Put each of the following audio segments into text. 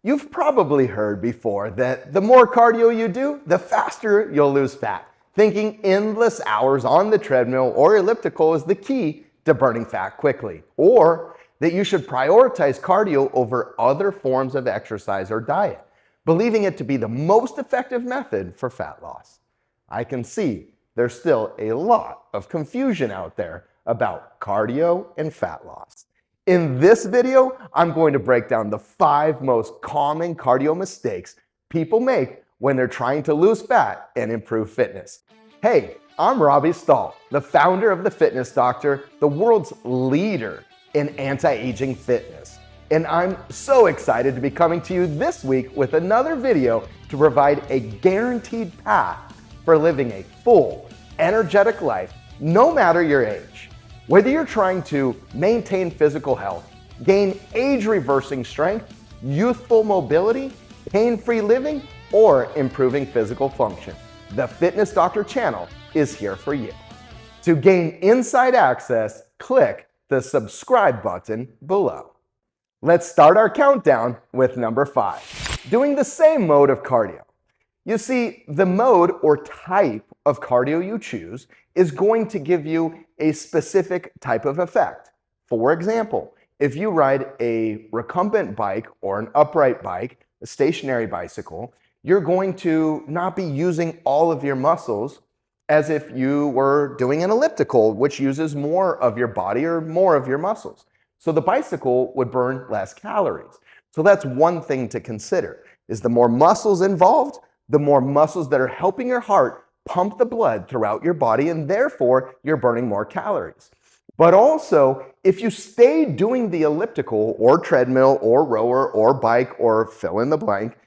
You've probably heard before that the more cardio you do, the faster you'll lose fat. Thinking endless hours on the treadmill or elliptical is the key to burning fat quickly. Or that you should prioritize cardio over other forms of exercise or diet, believing it to be the most effective method for fat loss. I can see there's still a lot of confusion out there about cardio and fat loss. In this video, I'm going to break down the 5 most common cardio mistakes people make when they're trying to lose fat and improve fitness. Hey, I'm Robbie Stahl, the founder of The Fitness Doctor, the world's leader in anti-aging fitness. And I'm so excited to be coming to you this week with another video to provide a guaranteed path for living a full, energetic life, no matter your age. Whether you're trying to maintain physical health, gain age-reversing strength, youthful mobility, pain-free living, or improving physical function, the Fitness Doctor channel is here for you. To gain inside access, click the subscribe button below. Let's start our countdown with number 5, doing the same mode of cardio. You see, the mode or type of cardio you choose is going to give you a specific type of effect. For example, if you ride a recumbent bike or an upright bike, a stationary bicycle, you're going to not be using all of your muscles as if you were doing an elliptical, which uses more of your body or more of your muscles. So the bicycle would burn less calories. So that's one thing to consider, is the more muscles involved, the more muscles that are helping your heart pump the blood throughout your body, and therefore you're burning more calories. But also, if you stay doing the elliptical or treadmill or rower or bike or fill in the blank,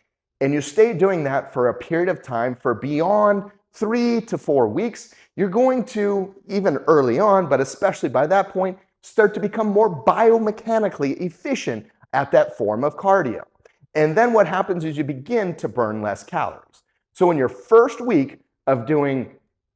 and you stay doing that for a period of time for beyond 3 to 4 weeks, you're going to, even early on, but especially by that point, start to become more biomechanically efficient at that form of cardio. And then what happens is you begin to burn less calories. So in your first week of doing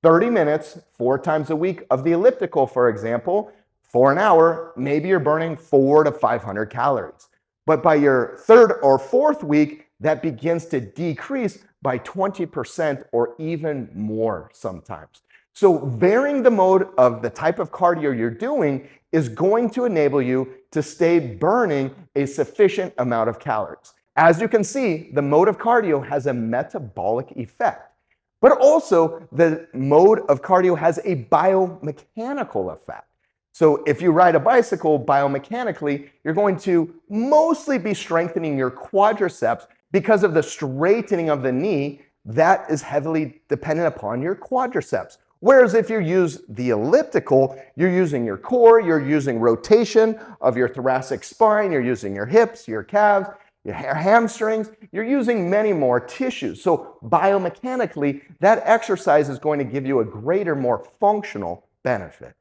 30 minutes, 4 times a week of the elliptical, for example, for an hour, maybe you're burning 400 to 500 calories. But by your 3rd or 4th week, that begins to decrease by 20% or even more sometimes. So varying the mode of the type of cardio you're doing is going to enable you to stay burning a sufficient amount of calories. As you can see, the mode of cardio has a metabolic effect, but also the mode of cardio has a biomechanical effect. So if you ride a bicycle biomechanically, you're going to mostly be strengthening your quadriceps because of the straightening of the knee that is heavily dependent upon your quadriceps. Whereas if you use the elliptical, you're using your core, you're using rotation of your thoracic spine, you're using your hips, your calves, your hamstrings, you're using many more tissues. So biomechanically, that exercise is going to give you a greater, more functional benefit.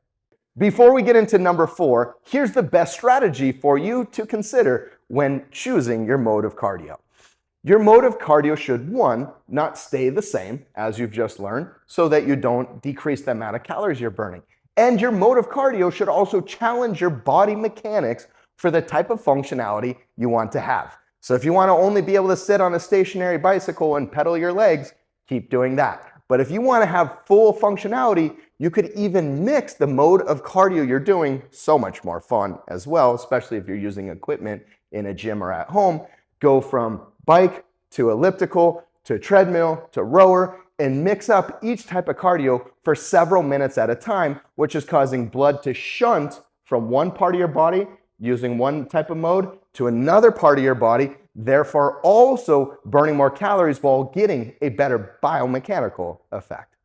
Before we get into number 4, here's the best strategy for you to consider when choosing your mode of cardio. Your mode of cardio should, 1, not stay the same, as you've just learned, so that you don't decrease the amount of calories you're burning. And your mode of cardio should also challenge your body mechanics for the type of functionality you want to have. So if you want to only be able to sit on a stationary bicycle and pedal your legs, keep doing that. But if you want to have full functionality, you could even mix the mode of cardio you're doing, so much more fun as well, especially if you're using equipment in a gym or at home. Go from bike to elliptical to treadmill to rower and mix up each type of cardio for several minutes at a time, which is causing blood to shunt from one part of your body using one type of mode to another part of your body, therefore also burning more calories while getting a better biomechanical effect.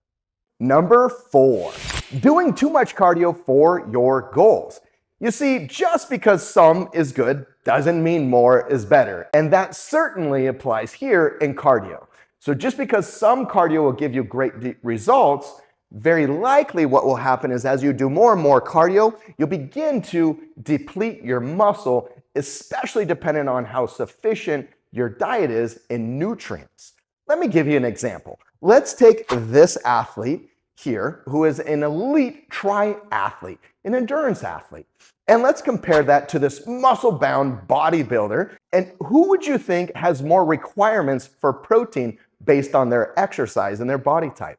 Number 4, doing too much cardio for your goals. You see, just because some is good doesn't mean more is better. And that certainly applies here in cardio. So just because some cardio will give you great results, very likely what will happen is as you do more and more cardio, you'll begin to deplete your muscle, especially depending on how sufficient your diet is in nutrients. Let me give you an example. Let's take this athlete here who is an elite triathlete, an endurance athlete. And let's compare that to this muscle-bound bodybuilder. And who would you think has more requirements for protein based on their exercise and their body type?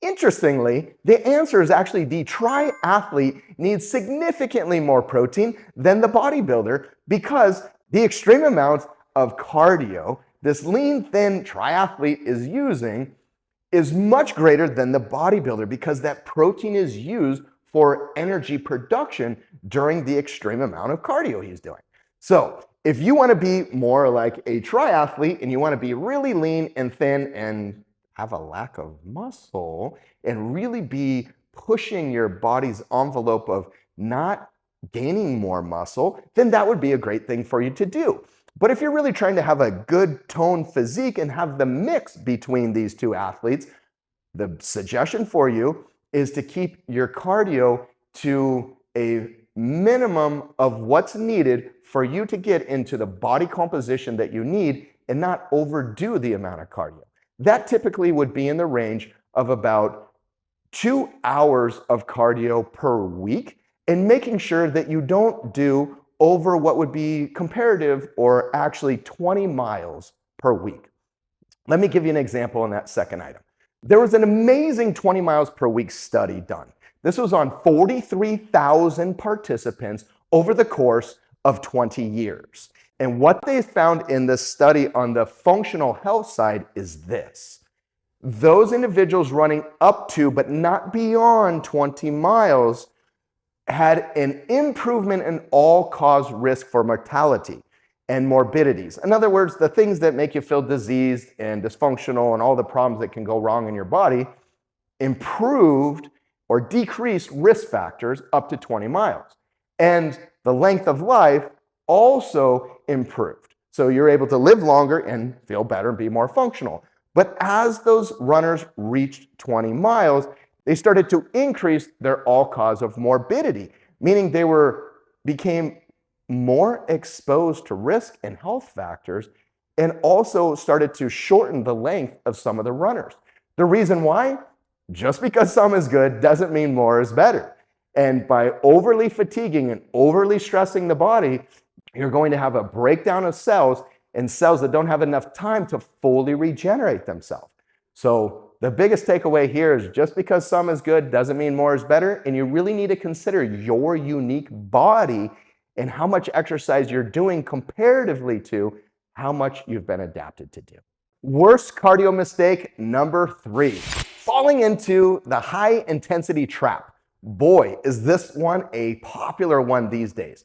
Interestingly, the answer is actually the triathlete needs significantly more protein than the bodybuilder because the extreme amount of cardio this lean, thin triathlete is using is much greater than the bodybuilder because that protein is used for energy production during the extreme amount of cardio he's doing. So if you want to be more like a triathlete and you want to be really lean and thin and have a lack of muscle and really be pushing your body's envelope of not gaining more muscle, then that would be a great thing for you to do. But if you're really trying to have a good toned physique and have the mix between these two athletes, the suggestion for you is to keep your cardio to a minimum of what's needed for you to get into the body composition that you need and not overdo the amount of cardio. That typically would be in the range of about 2 hours of cardio per week, and making sure that you don't do over what would be comparative or actually 20 miles per week. Let me give you an example on that second item. There was an amazing 20 miles per week study done. This was on 43,000 participants over the course of 20 years. And what they found in this study on the functional health side is this. Those individuals running up to but not beyond 20 miles had an improvement in all-cause risk for mortality and morbidities. In other words, the things that make you feel diseased and dysfunctional and all the problems that can go wrong in your body improved or decreased risk factors up to 20 miles. And the length of life also improved. So you're able to live longer and feel better and be more functional. But as those runners reached 20 miles, they started to increase their all-cause of morbidity, meaning they became more exposed to risk and health factors and also started to shorten the length of some of the runners. The reason why? Just because some is good doesn't mean more is better. And by overly fatiguing and overly stressing the body, you're going to have a breakdown of cells and cells that don't have enough time to fully regenerate themselves. So the biggest takeaway here is just because some is good doesn't mean more is better, and you really need to consider your unique body and how much exercise you're doing comparatively to how much you've been adapted to do. Worst cardio mistake number 3, falling into the high intensity trap. Boy, is this one a popular one these days.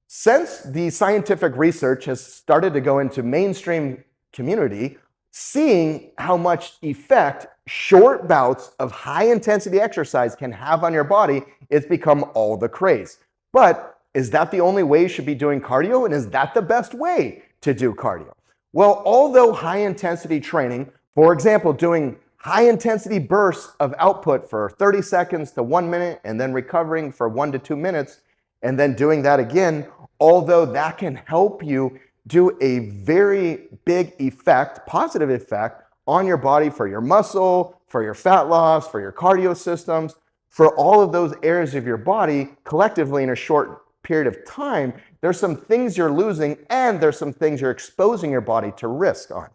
Since the scientific research has started to go into mainstream community, seeing how much effect short bouts of high intensity exercise can have on your body, it's become all the craze. But is that the only way you should be doing cardio? And is that the best way to do cardio? Well, although high intensity training, for example, doing high intensity bursts of output for 30 seconds to 1 minute and then recovering for 1 to 2 minutes and then doing that again, although that can help you do a very big effect, positive effect on your body for your muscle, for your fat loss, for your cardio systems, for all of those areas of your body collectively in a short period of time, there's some things you're losing and there's some things you're exposing your body to risk on.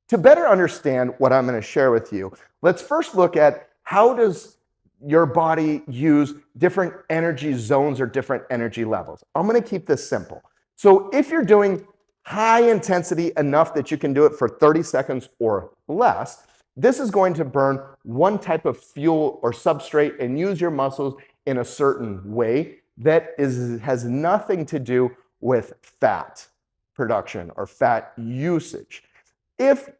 To better understand what I'm going to share with you, let's first look at how does your body use different energy zones or different energy levels. I'm going to keep this simple. So if you're doing high intensity enough that you can do it for 30 seconds or less, this is going to burn one type of fuel or substrate and use your muscles in a certain way that has nothing to do with fat production or fat usage. If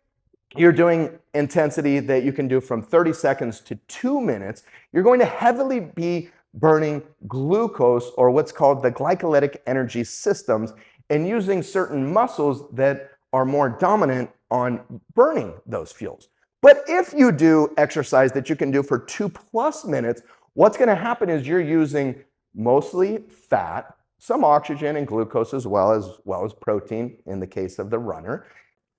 you're doing intensity that you can do from 30 seconds to 2 minutes, you're going to heavily be burning glucose or what's called the glycolytic energy systems and using certain muscles that are more dominant on burning those fuels. But if you do exercise that you can do for 2+ minutes, what's going to happen is you're using mostly fat, some oxygen and glucose as well as protein in the case of the runner.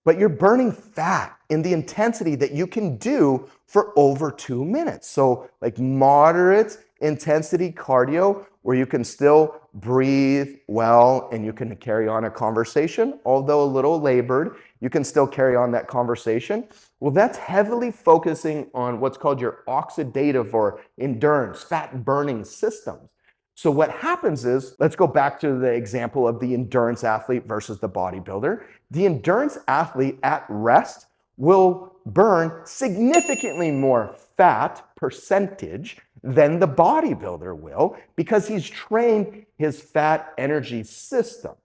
But you're burning fat in the intensity that you can do for over 2 minutes. So like moderate intensity cardio where you can still breathe well, and you can carry on a conversation, although a little labored, you can still carry on that conversation. Well, that's heavily focusing on what's called your oxidative or endurance, fat burning systems. So what happens is, let's go back to the example of the endurance athlete versus the bodybuilder. The endurance athlete at rest will burn significantly more fat percentage than the bodybuilder will because he's trained his fat energy systems.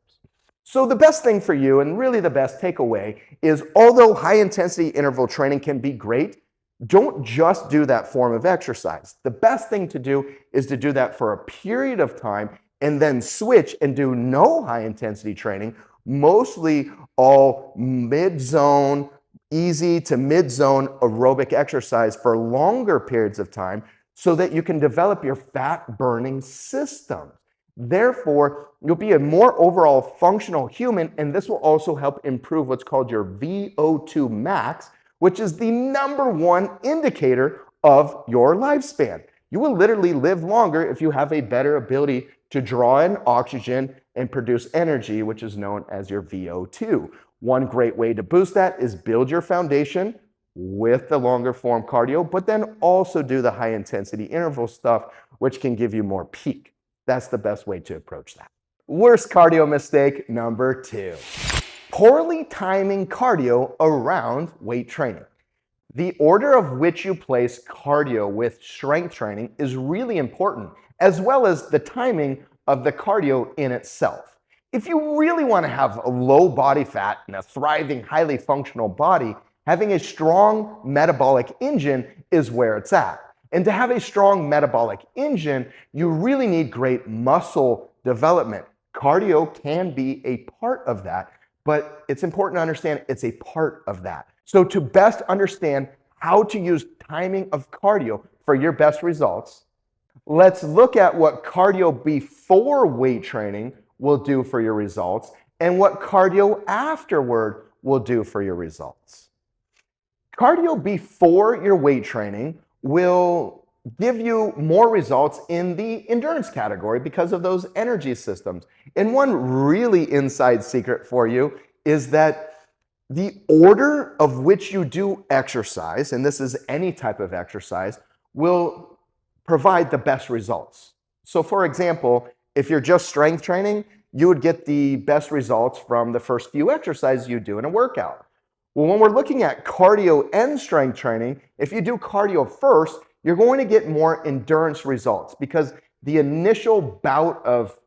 So the best thing for you, and really the best takeaway, is although high intensity interval training can be great, don't just do that form of exercise. The best thing to do is to do that for a period of time and then switch and do no high intensity training, mostly all mid-zone, easy to mid-zone aerobic exercise for longer periods of time so that you can develop your fat burning systems. Therefore, you'll be a more overall functional human, and this will also help improve what's called your VO2 max, which is the #1 indicator of your lifespan. You will literally live longer if you have a better ability to draw in oxygen and produce energy, which is known as your VO2. One great way to boost that is build your foundation with the longer form cardio, but then also do the high intensity interval stuff, which can give you more peak. That's the best way to approach that. Worst cardio mistake number 2. Poorly timing cardio around weight training. The order of which you place cardio with strength training is really important, as well as the timing of the cardio in itself. If you really want to have a low body fat and a thriving, highly functional body, having a strong metabolic engine is where it's at. And to have a strong metabolic engine, you really need great muscle development. Cardio can be a part of that, but it's important to understand it's a part of that. So to best understand how to use timing of cardio for your best results, let's look at what cardio before weight training will do for your results and what cardio afterward will do for your results. Cardio before your weight training will give you more results in the endurance category because of those energy systems. And one really inside secret for you is that the order of which you do exercise, and this is any type of exercise, will provide the best results. So for example, if you're just strength training, you would get the best results from the first few exercises you do in a workout. Well, when we're looking at cardio and strength training, if you do cardio first, you're going to get more endurance results because the initial bout of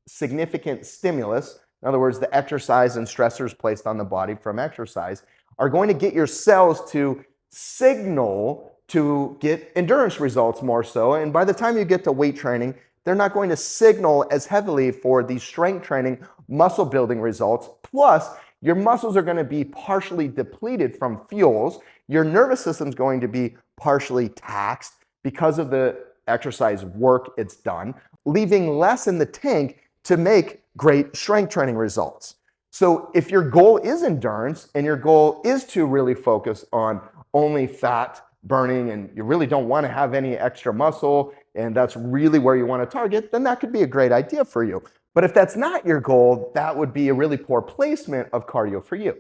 significant stimulus, in other words, the exercise and stressors placed on the body from exercise, are going to get your cells to signal to get endurance results more so. And by the time you get to weight training, they're not going to signal as heavily for the strength training muscle building results. Plus, your muscles are going to be partially depleted from fuels. Your nervous system is going to be partially taxed because of the exercise work it's done, leaving less in the tank to make great strength training results. So if your goal is endurance and your goal is to really focus on only fat burning and you really don't want to have any extra muscle and that's really where you want to target, then that could be a great idea for you. But if that's not your goal, that would be a really poor placement of cardio for you.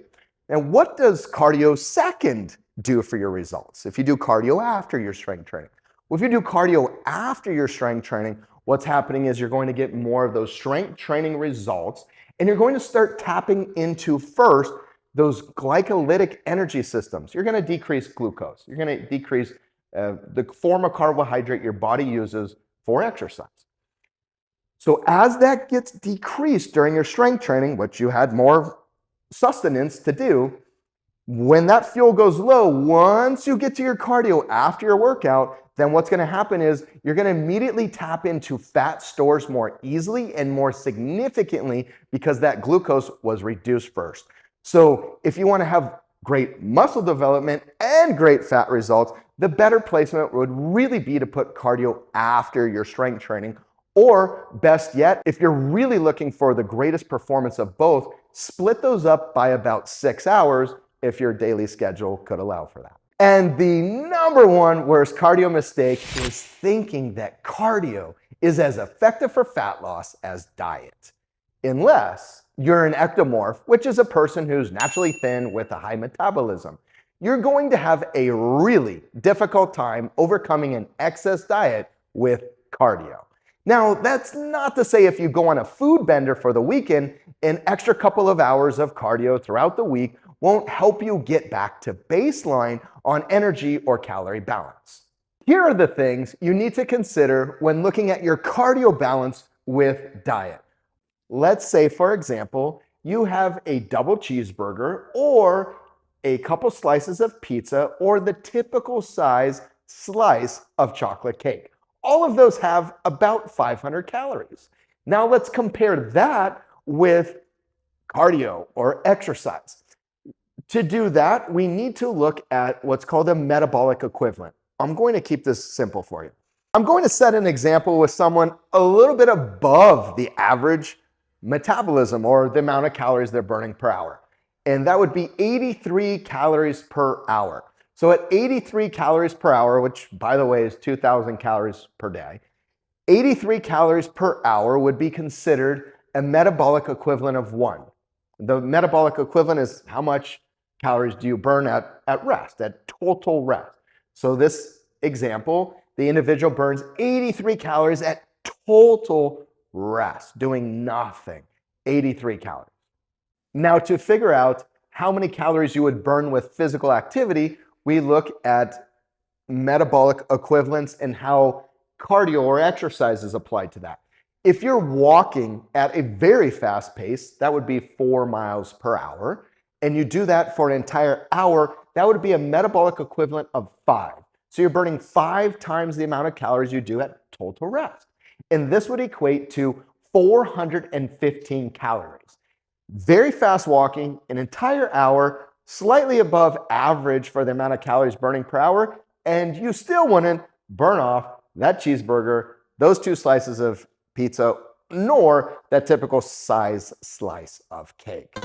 And what does cardio second do for your results? If you do cardio after your strength training? Well, if you do cardio after your strength training, what's happening is you're going to get more of those strength training results and you're going to start tapping into first those glycolytic energy systems. You're going to decrease glucose. You're going to decrease the form of carbohydrate your body uses for exercise. So as that gets decreased during your strength training, which you had more sustenance to do, when that fuel goes low, once you get to your cardio after your workout, then what's going to happen is you're going to immediately tap into fat stores more easily and more significantly because that glucose was reduced first. So if you want to have great muscle development and great fat results, the better placement would really be to put cardio after your strength training. Or best yet, if you're really looking for the greatest performance of both, split those up by about 6 hours if your daily schedule could allow for that. And the number one worst cardio mistake is thinking that cardio is as effective for fat loss as diet. Unless you're an ectomorph, which is a person who's naturally thin with a high metabolism. You're going to have a really difficult time overcoming an excess diet with cardio. Now, that's not to say if you go on a food bender for the weekend, an extra couple of hours of cardio throughout the week won't help you get back to baseline on energy or calorie balance. Here are the things you need to consider when looking at your cardio balance with diet. Let's say, for example, you have a double cheeseburger or a couple slices of pizza or the typical size slice of chocolate cake. All of those have about 500 calories. Now let's compare that with cardio or exercise. To do that, we need to look at what's called a metabolic equivalent. I'm going to keep this simple for you. I'm going to set an example with someone a little bit above the average metabolism or the amount of calories they're burning per hour. And that would be 83 calories per hour. So at 83 calories per hour, which by the way is 2,000 calories per day, 83 calories per hour would be considered a metabolic equivalent of 1. The metabolic equivalent is how much calories do you burn at rest, at total rest. So this example, the individual burns 83 calories at total rest, doing nothing, 83 calories. Now to figure out how many calories you would burn with physical activity, we look at metabolic equivalents and how cardio or exercise is applied to that. If you're walking at a very fast pace, that would be 4 miles per hour, and you do that for an entire hour, that would be a metabolic equivalent of 5. So you're burning 5 times the amount of calories you do at total rest. And this would equate to 415 calories. Very fast walking, an entire hour, slightly above average for the amount of calories burning per hour, and you still wouldn't burn off that cheeseburger, those 2 slices of pizza, nor that typical size slice of cake.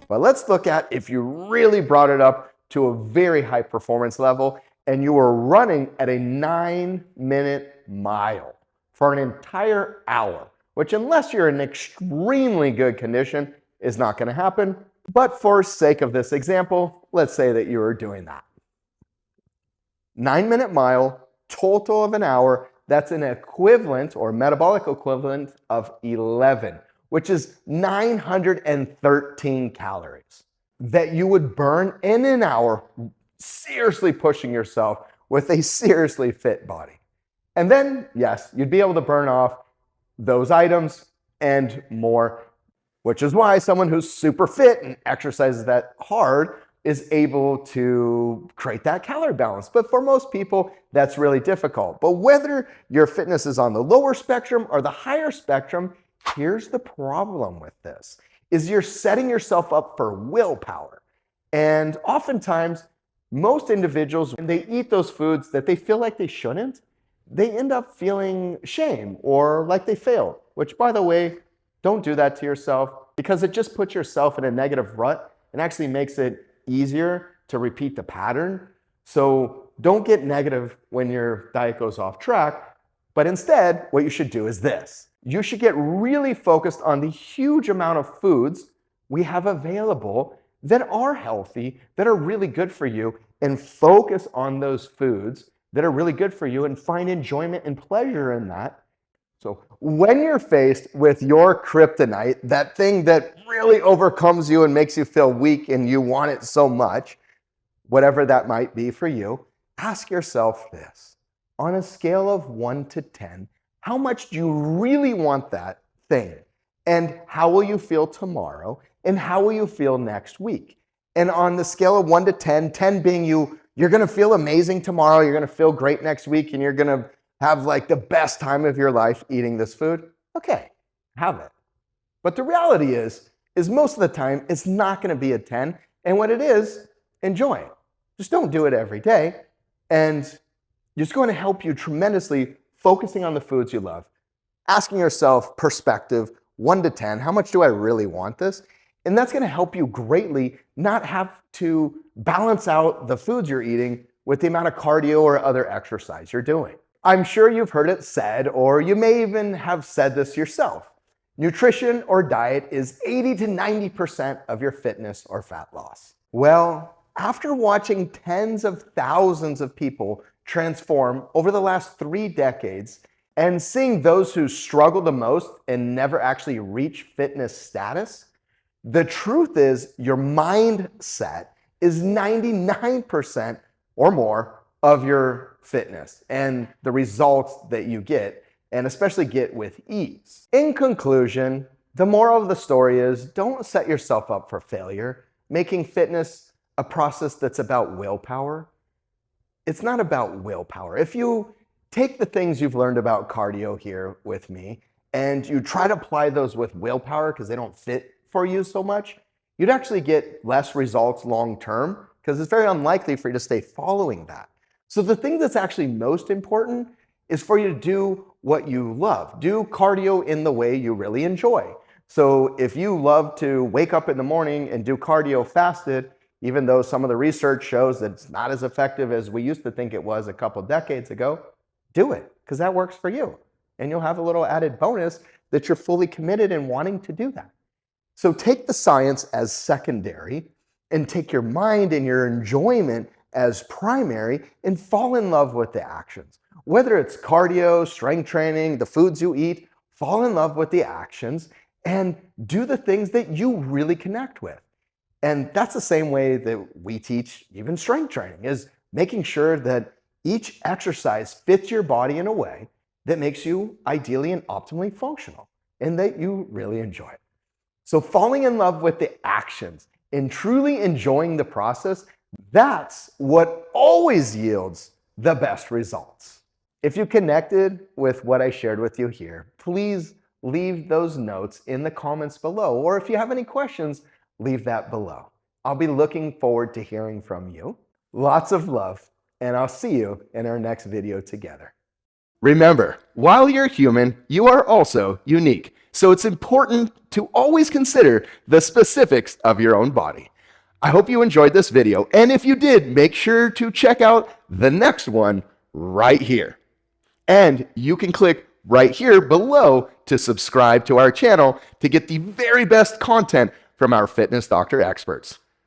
But let's look at if you really brought it up to a very high performance level and you were running at a 9-minute mile for an entire hour, which unless you're in extremely good condition is not going to happen. But for sake of this example, let's say that you were doing that. 9-minute mile, total of an hour, that's an equivalent or metabolic equivalent of 11, which is 913 calories that you would burn in an hour, seriously pushing yourself with a seriously fit body. And then, yes, you'd be able to burn off those items and more, which is why someone who's super fit and exercises that hard is able to create that calorie balance. But for most people, that's really difficult. But whether your fitness is on the lower spectrum or the higher spectrum, here's the problem with this, is you're setting yourself up for willpower. And oftentimes, most individuals, when they eat those foods that they feel like they shouldn't, they end up feeling shame or like they failed, which by the way, don't do that to yourself because it just puts yourself in a negative rut and actually makes it easier to repeat the pattern. So don't get negative when your diet goes off track, but instead what you should do is this. You should get really focused on the huge amount of foods we have available that are healthy, that are really good for you, and focus on those foods that are really good for you and find enjoyment and pleasure in that. So when you're faced with your kryptonite, that thing that really overcomes you and makes you feel weak and you want it so much, whatever that might be for you, ask yourself this. On a scale of 1 to 10, how much do you really want that thing? And how will you feel tomorrow? And how will you feel next week? And on the scale of 1 to 10, 10 being you're going to feel amazing tomorrow, you're going to feel great next week, and you're going to have like the best time of your life eating this food. Okay, have it. But the reality is most of the time it's not going to be a 10. And when it is, enjoy it. Just don't do it every day. And it's going to help you tremendously focusing on the foods you love. Asking yourself perspective, 1 to 10, how much do I really want this? And that's going to help you greatly not have to balance out the foods you're eating with the amount of cardio or other exercise you're doing. I'm sure you've heard it said, or you may even have said this yourself. Nutrition or diet is 80 to 90% of your fitness or fat loss. Well, after watching tens of thousands of people transform over the last 3 decades and seeing those who struggle the most and never actually reach fitness status, the truth is your mindset is 99% or more of your fitness and the results that you get, and especially get with ease. In conclusion, the moral of the story is don't set yourself up for failure, making fitness a process that's about willpower. It's not about willpower. If you take the things you've learned about cardio here with me and you try to apply those with willpower because they don't fit for you so much, you'd actually get less results long term because it's very unlikely for you to stay following that. So the thing that's actually most important is for you to do what you love. Do cardio in the way you really enjoy. So if you love to wake up in the morning and do cardio fasted, even though some of the research shows that it's not as effective as we used to think it was a couple decades ago, do it because that works for you. And you'll have a little added bonus that you're fully committed in wanting to do that. So take the science as secondary and take your mind and your enjoyment as primary and fall in love with the actions. Whether it's cardio, strength training, the foods you eat, fall in love with the actions and do the things that you really connect with. And that's the same way that we teach even strength training, is making sure that each exercise fits your body in a way that makes you ideally and optimally functional and that you really enjoy it. So falling in love with the actions and truly enjoying the process, that's what always yields the best results. If you connected with what I shared with you here, please leave those notes in the comments below. Or if you have any questions, leave that below. I'll be looking forward to hearing from you. Lots of love, and I'll see you in our next video together. Remember, while you're human, you are also unique. So it's important to always consider the specifics of your own body. I hope you enjoyed this video, and if you did, make sure to check out the next one right here. And you can click right here below to subscribe to our channel to get the very best content from our fitness doctor experts.